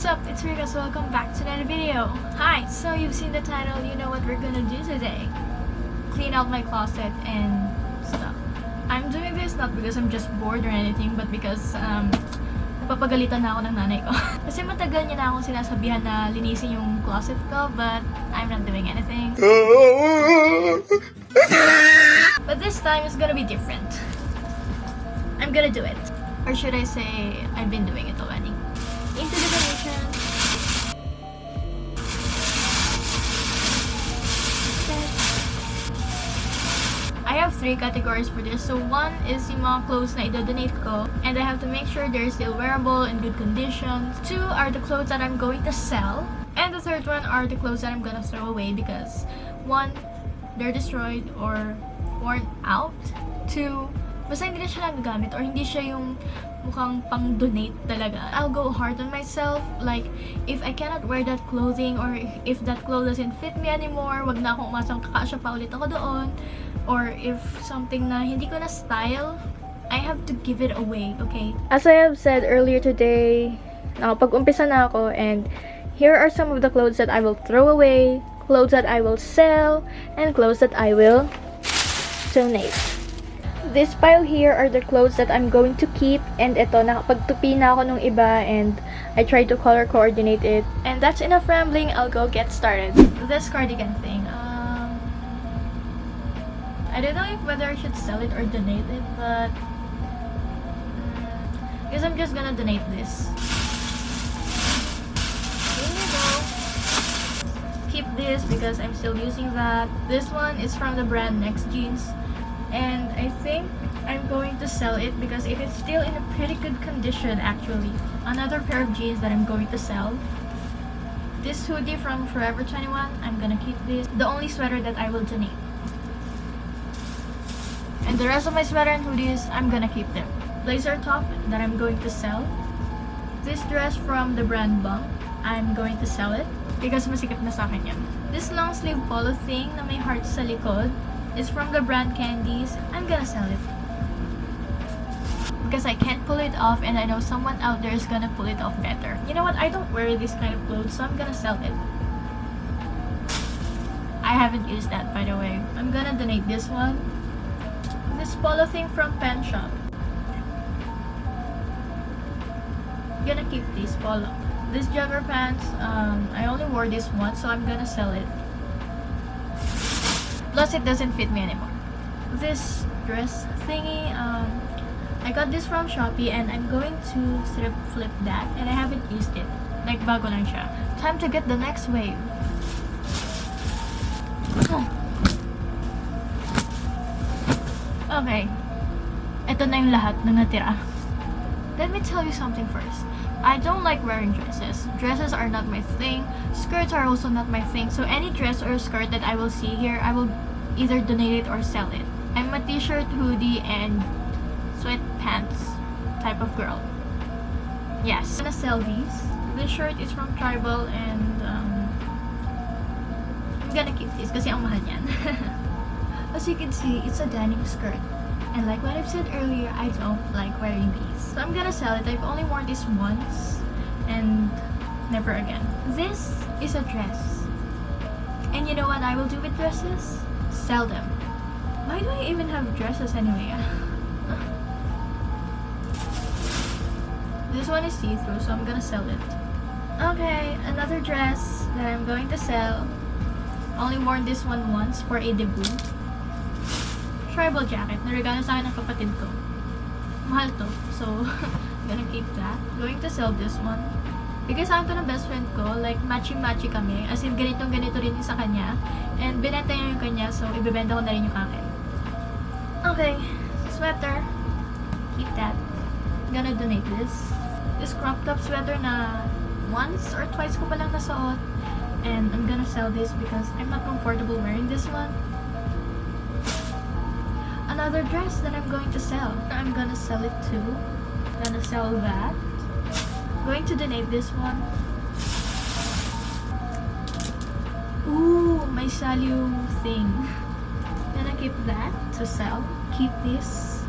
up? It's Rika, so welcome back to another video. Hi! So you've seen the title, you know what we're gonna do today. Clean out my closet and stuff. I'm doing this not because I'm just bored or anything, but because napapagalitan na ako ng nanay ko. Kasi matagal niya na akong sinasabihan na linisin yung closet ko, but I'm not doing anything. But this time it's gonna be different. I'm gonna do it. Or should I say, I've been doing it already. Into the donation. I have 3 categories for this. So one is yung mga clothes na i-donate ko, and I have to make sure they're still wearable in good condition. 2 are the clothes that I'm going to sell, and the third one are the clothes that I'm gonna throw away because 1, they're destroyed or worn out. 2, basta hindi na siya nagagamit or hindi siya yung mukhang pang-donate talaga. I'll go hard on myself. Like, if I cannot wear that clothing or if that clothes doesn't fit me anymore, wag na akong umasang kakasya pa ulit ako doon. Or if something na hindi ko na style, I have to give it away, okay? As I have said earlier today, nakapag-umpisa na ako, and here are some of the clothes that I will throw away, clothes that I will sell, and clothes that I will donate. This pile here are the clothes that I'm going to keep, and ito, nakapagtupi na ako nung iba, and I tried to color coordinate it. And that's enough rambling, I'll go get started. This cardigan thing, I don't know whether I should sell it or donate it, but I guess I'm just gonna donate this. Here we go. Keep this because I'm still using that. This one is from the brand Next Jeans, and I think I'm going to sell it because it is still in a pretty good condition actually. Another pair of jeans that I'm going to sell. This hoodie from Forever 21, I'm gonna keep this. The only sweater that I will donate. And the rest of my sweater and hoodies, I'm gonna keep them. Blazer top that I'm going to sell. This dress from the brand Bunk, I'm going to sell it because masikat na sa akin yan. This long sleeve polo thing na may heart sa likod is from the brand Candies. I'm gonna sell it because I can't pull it off, and I know someone out there is gonna pull it off better. You know what? I don't wear this kind of clothes, so I'm gonna sell it. I haven't used that, by the way. I'm gonna donate this one. This polo thing from Pen Shop. Gonna keep this polo. This jogger pants, I only wore this once, so I'm gonna sell it. Plus, it doesn't fit me anymore. This dress thingy, I got this from Shopee, and I'm going to thrift flip that, and I haven't used it. Like, bago lang siya. Time to get the next wave. Okay, ito na yung lahat na natira. Let me tell you something first. I don't like wearing dresses. Dresses are not my thing. Skirts are also not my thing. So any dress or skirt that I will see here, I will either donate it or sell it. I'm a t-shirt, hoodie, and sweatpants type of girl. Yes. I'm gonna sell these. This shirt is from Tribal, and I'm gonna keep this kasi ang mahal niyan. As you can see, it's a denim skirt. And like what I've said earlier, I don't like wearing these. So I'm gonna sell it. I've only worn this once and never again. This is a dress. And you know what I will do with dresses? Sell them. Why do I even have dresses anyway? This one is see-through, so I'm gonna sell it. Okay, another dress that I'm going to sell. Only worn this one once for a debut. Tribal jacket. Naregalo sa akin ng kapatid ko. Mahal to. So, I'm gonna keep that. Going to sell this one. Because sa akin to ng best friend ko, like, matchy-matchy kami. As in, ganito-ganito rin yung sa kanya. And binenta niya yung kanya, so ibibenta ko na rin yung akin. Okay. Sweater. Keep that. I'm gonna donate this. This crop top sweater na once or twice ko palang nasuot. And I'm gonna sell this because I'm not comfortable wearing this one. Another dress that I'm going to sell. I'm gonna sell it too. Gonna sell that. Going to donate this one. Ooh, my Salyu thing. Gonna keep that to sell. Keep this.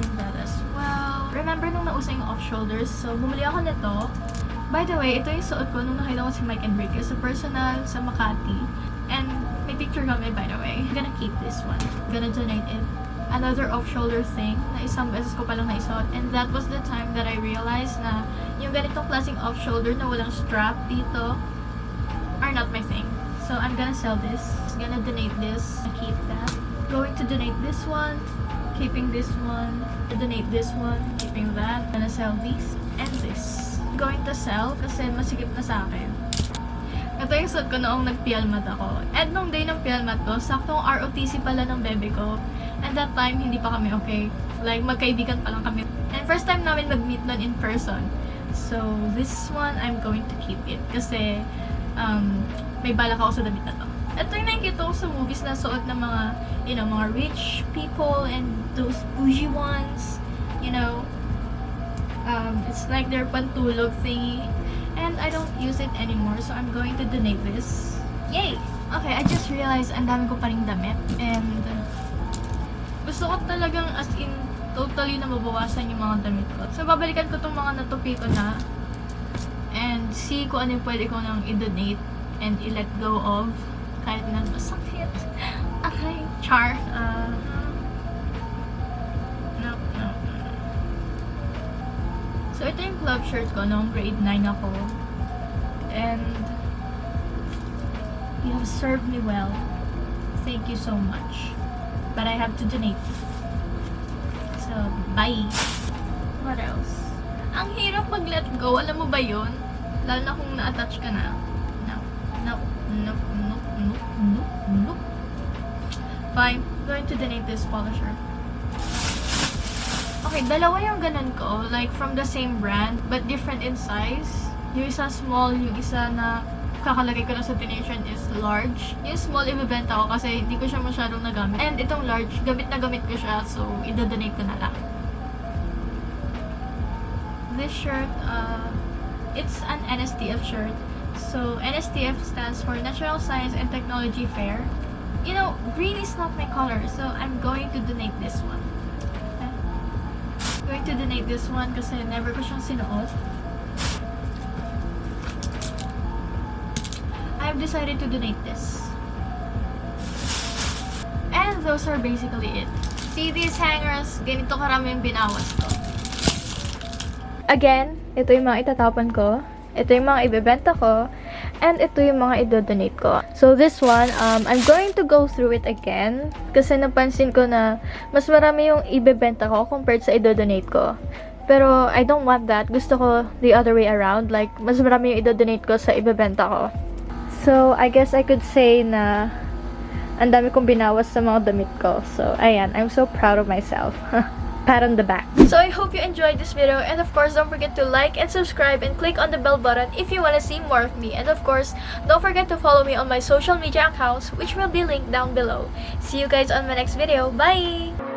And that as well. Remember nung nausa yung off-shoulders? So, bumili ako nito. By the way, ito yung suot ko nung nakita ko si Mike and Ricky sa personal sa Makati. And may picture kami, by the way. I'm gonna keep this one. I'm gonna donate it. Another off-shoulder thing na isang beses ko palang naisuot. And that was the time that I realized na yung ganitong klaseng off-shoulder na walang strap dito are not my thing. So I'm gonna sell this. I'm gonna donate this. I keep that. Going to donate this one. Keeping this one. Donate this one. Keeping that. Gonna sell these. And this. Going to sell kasi masikip na sa akin. Ito yung suot ko noong nag-pialmat ako. And nung day ng pialmat ko, saktong ROTC pala ng bebe ko. And that time, hindi pa kami okay. Like, magkaibigan pa lang kami. And first time namin mag-meet nun in person. So, this one, I'm going to keep it. Kasi, may balak ako sa damit na to. Ito yung nakikita ko sa movies na suot ng mga, you know, mga rich people and those bougie ones. You know, it's like their pantulog thingy. And I don't use it anymore, so I'm going to donate this. Yay! Okay, I just realized ang dami ko pa ring damit. And gusto ko talagang as in totally na mabawasan yung mga damit ko. So babalikan ko tong mga natupi ko na and see kung ano yung pwede ko nang i-donate and i-let go of kahit na masakit. Okay, char. So, ito yung club shirt ko noong grade 9 ako. And you have served me well. Thank you so much. But I have to donate. So, bye. What else? Ang hirap mag-let go. Alam mo ba yun? Lalo na kung na-attach ka na. No. Fine. I'm going to donate this polo shirt. Okay, dalawa yung ganun ko. Like, from the same brand, but different in size. Yung isa small, yung isa na kakalagay ko lang sa donation is large. Yung small, ibibenta ko kasi hindi ko siya masyadong nagamit. And itong large, gamit na gamit ko siya. So, i-donate ko na lang. This shirt, it's an NSTF shirt. So, NSTF stands for Natural Science and Technology Fair. You know, green is not my color. So, I'm going to donate this one. Going to donate this one kasi never ko siyang sinuot. I've decided to donate this. And those are basically it. See these hangers? Ganito karami yung binawas ko. Again, ito yung mga itatapon ko. Ito yung mga ibebenta ko. And ito yung mga idodonate ko. So this one, I'm going to go through it again. Kasi napansin ko na mas marami yung ibebenta ko compared sa idodonate ko. Pero I don't want that. Gusto ko the other way around. Like, mas marami yung idodonate ko sa ibebenta ko. So, I guess I could say na ang dami kong binawas sa mga damit ko. So, ayan. I'm so proud of myself. Pat on the back. So I hope you enjoyed this video, and of course don't forget to like and subscribe and click on the bell button if you want to see more of me, and of course don't forget to follow me on my social media accounts which will be linked down below. See you guys on my next video. Bye!